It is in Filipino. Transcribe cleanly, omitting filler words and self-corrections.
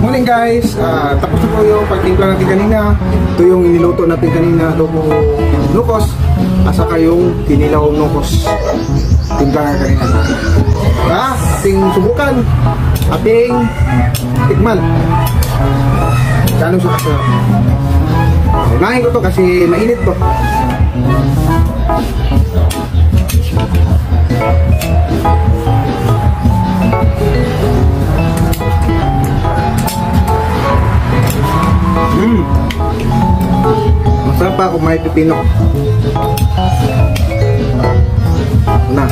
Morning guys, tapos na po yung pagtimpla natin kanina. Ito yung iniluto natin kanina, adobo nukos, at saka yung kinilaw nukos. Timpla nga kanina. Ating subukan, ating tikman. Gano'n siya kasarap. Unahin ko to kasi mainit to. Masarap pa kung may pipino. Na.